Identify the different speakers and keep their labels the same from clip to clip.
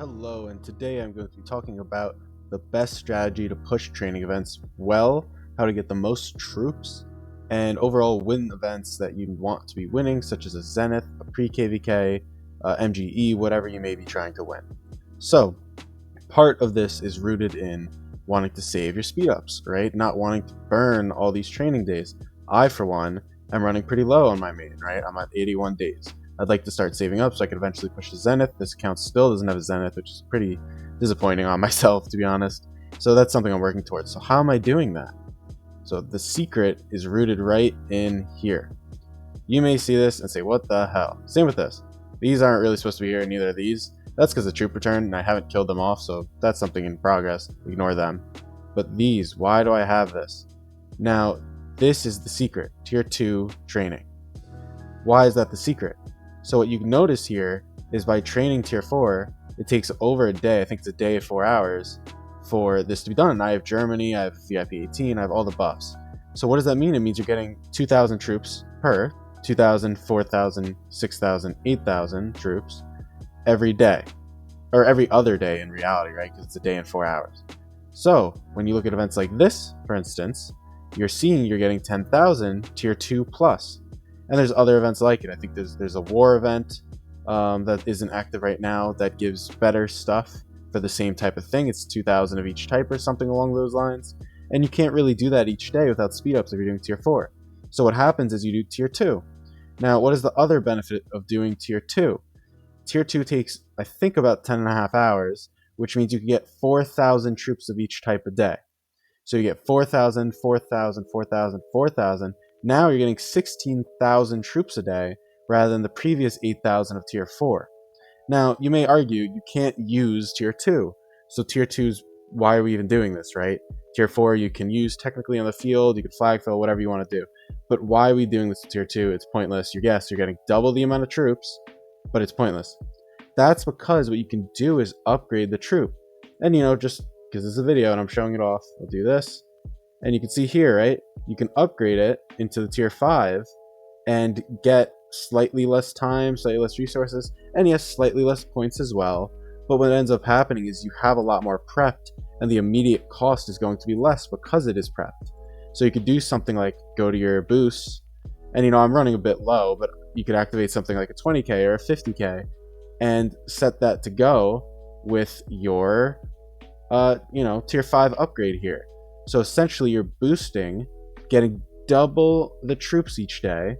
Speaker 1: Hello, and today I'm going to be talking about the best strategy to push training events well, how to get the most troops, and overall win events that you want to be winning, such as a Zenith, a Pre-KvK, MGE, whatever you may be trying to win. So, part of this is rooted in wanting to save your speed ups, right? Not wanting to burn all these training days. I, for one, am running pretty low on my main, right? I'm at 81 days. I'd like to start saving up so I could eventually push the Zenith. This account still doesn't have a Zenith, which is pretty disappointing on myself, to be honest. So that's something I'm working towards. So how am I doing that? So the secret is rooted right in here. You may see this and say, what the hell? Same with this. These aren't really supposed to be here, neither are these. That's because the troop returned and I haven't killed them off, so that's something in progress. Ignore them. But these, why do I have this? Now, this is the secret. Tier 2 training. Why is that the secret? So what you can notice here is by training tier 4, it takes over a day, I think it's a day, 4 hours, for this to be done. I have Germany, I have VIP 18, I have all the buffs. So what does that mean? It means you're getting 2,000 troops per, 2,000, 4,000, 6,000, 8,000 troops every day. Or every other day in reality, right? Because it's a day and 4 hours. So when you look at events like this, for instance, you're seeing you're getting 10,000 tier 2 plus. And there's other events like it. I think there's a war event that isn't active right now that gives better stuff for the same type of thing. It's 2,000 of each type or something along those lines. And you can't really do that each day without speed ups if you're doing tier 4. So what happens is you do tier 2. Now, what is the other benefit of doing tier 2? Tier 2 takes, I think, about 10.5 hours, which means you can get 4,000 troops of each type a day. So you get 4,000, 4,000, 4,000, 4,000. Now you're getting 16,000 troops a day rather than the previous 8,000 of tier 4. Now, you may argue you can't use tier 2. So tier 2's, why are we even doing this, right? Tier 4 you can use technically on the field, you can flag fill, whatever you want to do. But why are we doing this to tier 2? It's pointless. You're getting double the amount of troops, but it's pointless. That's because what you can do is upgrade the troop. And just because this is a video and I'm showing it off, I'll do this. And you can see here, right? You can upgrade it into the tier 5 and get slightly less time, slightly less resources, and yes, slightly less points as well. But what ends up happening is you have a lot more prepped and the immediate cost is going to be less because it is prepped. So you could do something like go to your boosts, and I'm running a bit low, but you could activate something like a 20k or a 50k and set that to go with your tier 5 upgrade here. So essentially you're boosting, getting double the troops each day,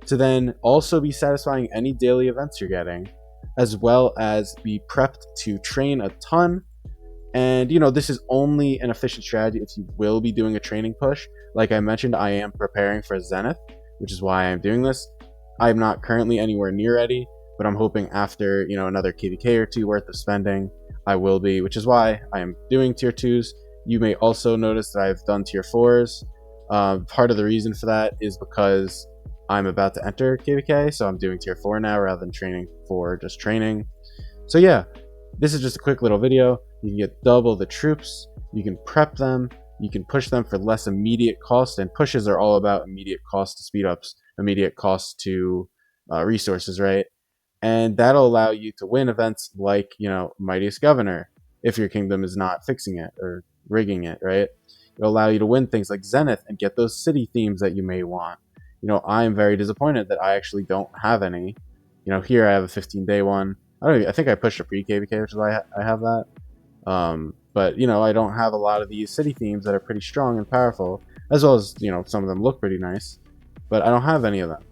Speaker 1: to then also be satisfying any daily events you're getting, as well as be prepped to train a ton. And this is only an efficient strategy if you will be doing a training push. Like I mentioned, I am preparing for Zenith, which is why I'm doing this. I'm not currently anywhere near ready, but I'm hoping after another KvK or two worth of spending, I will be, which is why I am doing tier 2s. You may also notice that I've done tier 4s. Part of the reason for that is because I'm about to enter KvK, so I'm doing tier 4 now rather than training for just training. So yeah, this is just a quick little video. You can get double the troops, you can prep them, you can push them for less immediate cost, and pushes are all about immediate cost to speed ups, immediate cost to resources, right? And that'll allow you to win events like, Mightiest Governor, if your kingdom is not fixing it or rigging it, right? It'll allow you to win things like Zenith and get those city themes that you may want. I am very disappointed that I actually don't have any. Here I have a 15-day one. I think I pushed a Pre-KvK, which is why I have that. But, I don't have a lot of these city themes that are pretty strong and powerful, as well as, some of them look pretty nice, but I don't have any of them.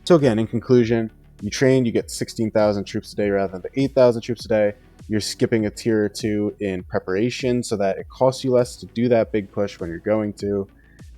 Speaker 1: So again, in conclusion, you train, you get 16,000 troops a day rather than the 8,000 troops a day. You're skipping a tier 2 in preparation so that it costs you less to do that big push when you're going to.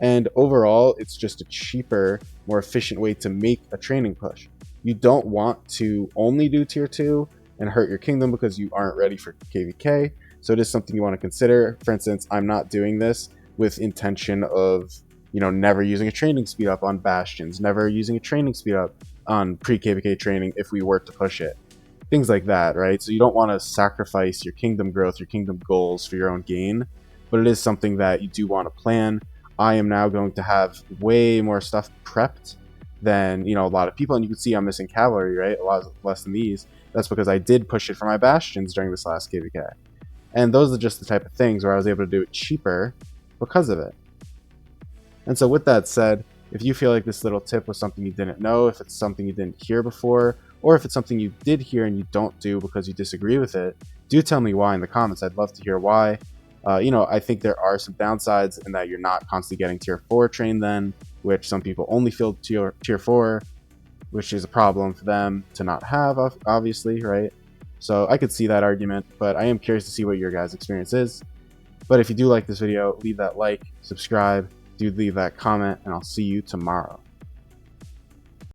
Speaker 1: And overall, it's just a cheaper, more efficient way to make a training push. You don't want to only do tier 2 and hurt your kingdom because you aren't ready for KvK. So it is something you want to consider. For instance, I'm not doing this with intention of, never using a training speed up on bastions, never using a training speed up on Pre-KvK training if we were to push it. Things like that, right? So you don't want to sacrifice your kingdom growth, your kingdom goals for your own gain, but it is something that you do want to plan. I am now going to have way more stuff prepped than a lot of people, and you can see I'm missing cavalry, right? A lot less than these. That's because I did push it for my bastions during this last KvK. And those are just the type of things where I was able to do it cheaper because of it. And so with that said, if you feel like this little tip was something you didn't know, if it's something you didn't hear before, or if it's something you did hear and you don't do because you disagree with it, do tell me why in the comments. I'd love to hear why. I think there are some downsides in that you're not constantly getting tier 4 trained then, which some people only feel tier 4, which is a problem for them to not have, obviously, right? So I could see that argument, but I am curious to see what your guys' experience is. But if you do like this video, leave that like, subscribe, do leave that comment, and I'll see you tomorrow.